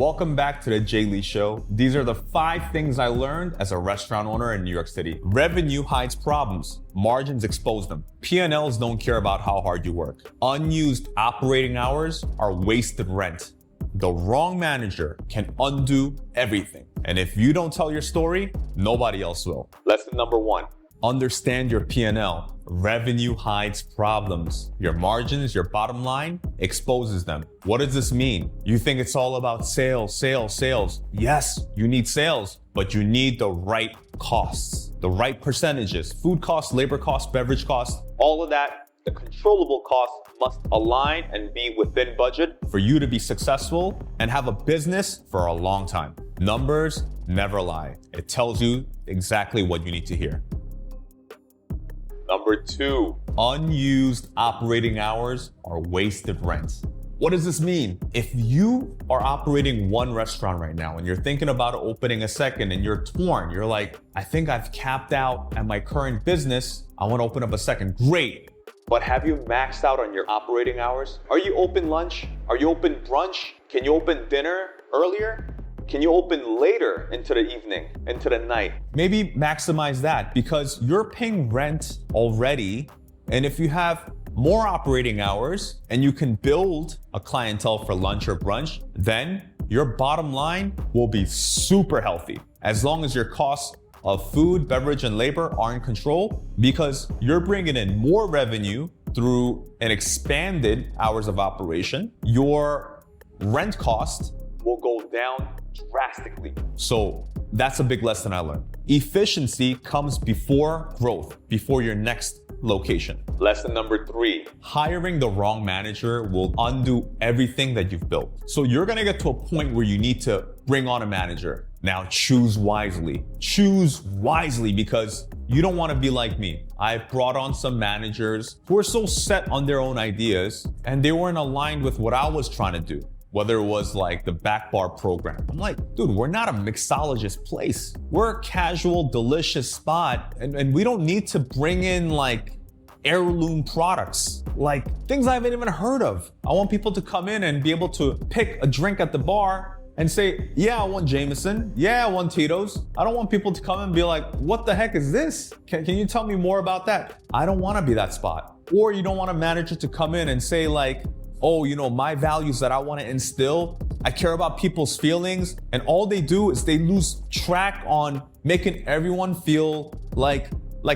Welcome back to the Jay Lee Show. These are the 5 things I learned as a restaurant owner in New York City. Revenue hides problems. Margins expose them. P&Ls don't care about how hard you work. Unused operating hours are wasted rent. The wrong manager can undo everything. And if you don't tell your story, nobody else will. Lesson number 1. Understand your P&L. Revenue hides problems. Your margins, your bottom line, exposes them. What does this mean? You think it's all about sales, sales, sales. Yes, you need sales, but you need the right costs, the right percentages, food costs, labor costs, beverage costs, all of that. The controllable costs must align and be within budget for you to be successful and have a business for a long time. Numbers never lie. It tells you exactly what you need to hear. Number 2, unused operating hours are wasted rent. What does this mean? If you are operating one restaurant right now and you're thinking about opening a second and you're torn, you're like, I think I've capped out at my current business. I want to open up a second. Great. But have you maxed out on your operating hours? Are you open lunch? Are you open brunch? Can you open dinner earlier? Can you open later into the evening, into the night? Maybe maximize that because you're paying rent already. And if you have more operating hours and you can build a clientele for lunch or brunch, then your bottom line will be super healthy as long as your costs of food, beverage, and labor are in control because you're bringing in more revenue through an expanded hours of operation. Your rent cost will go down drastically. So that's a big lesson I learned. Efficiency comes before growth, before your next location. Lesson number 3, hiring the wrong manager will undo everything that you've built. So you're gonna get to a point where you need to bring on a manager. Now choose wisely. Choose wisely because you don't wanna be like me. I've brought on some managers who are so set on their own ideas and they weren't aligned with what I was trying to do. Whether it was like the back bar program. I'm like, dude, we're not a mixologist place. We're a casual, delicious spot. And we don't need to bring in like heirloom products, like things I haven't even heard of. I want people to come in and be able to pick a drink at the bar and say, yeah, I want Jameson. Yeah, I want Tito's. I don't want people to come and be like, what the heck is this? Can you tell me more about that? I don't want to be that spot. Or you don't want a manager to come in and say like, oh, you know, my values that I want to instill, I care about people's feelings. And all they do is they lose track on making everyone feel like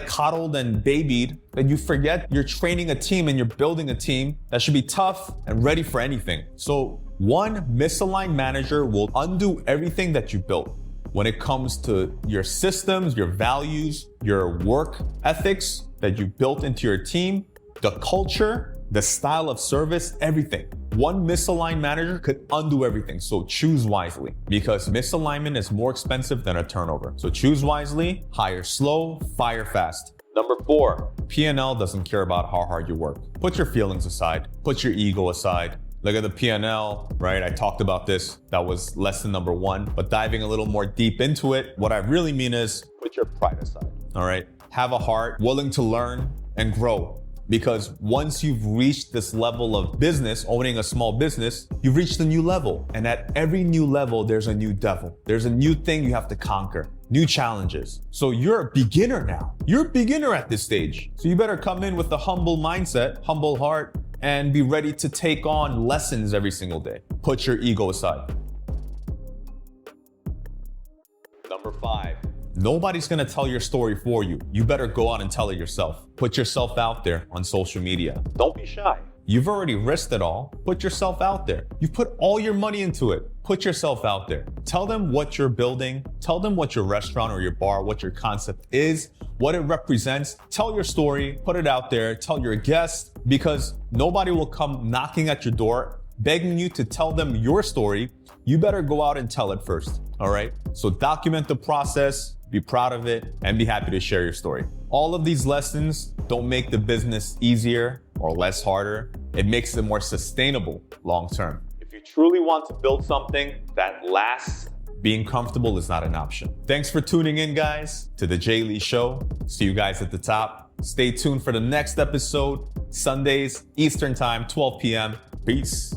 coddled and babied. And you forget you're training a team and you're building a team that should be tough and ready for anything. So one misaligned manager will undo everything that you built. When it comes to your systems, your values, your work ethics that you built into your team, the culture, the style of service, everything. One misaligned manager could undo everything. So choose wisely because misalignment is more expensive than a turnover. So choose wisely, hire slow, fire fast. Number 4, P&L doesn't care about how hard you work. Put your feelings aside, put your ego aside. Look at the P&L, right? I talked about this. That was lesson number 1, but diving a little more deep into it, what I really mean is put your pride aside, all right? Have a heart, willing to learn and grow. Because once you've reached this level of business, owning a small business, you've reached a new level. And at every new level, there's a new devil. There's a new thing you have to conquer, new challenges. So you're a beginner now. You're a beginner at this stage. So you better come in with a humble mindset, humble heart, and be ready to take on lessons every single day. Put your ego aside. Number 5. Nobody's gonna tell your story for you. You better go out and tell it yourself. Put yourself out there on social media. Don't be shy. You've already risked it all. Put yourself out there. You've put all your money into it. Put yourself out there. Tell them what you're building. Tell them what your restaurant or your bar, what your concept is, what it represents. Tell your story, put it out there, tell your guests, because nobody will come knocking at your door, begging you to tell them your story. You better go out and tell it first, all right? So document the process, be proud of it, and be happy to share your story. All of these lessons don't make the business easier or less harder. It makes it more sustainable long-term. If you truly want to build something that lasts, being comfortable is not an option. Thanks for tuning in, guys, to the Jay Lee Show. See you guys at the top. Stay tuned for the next episode, Sundays, Eastern Time, 12 p.m. Peace.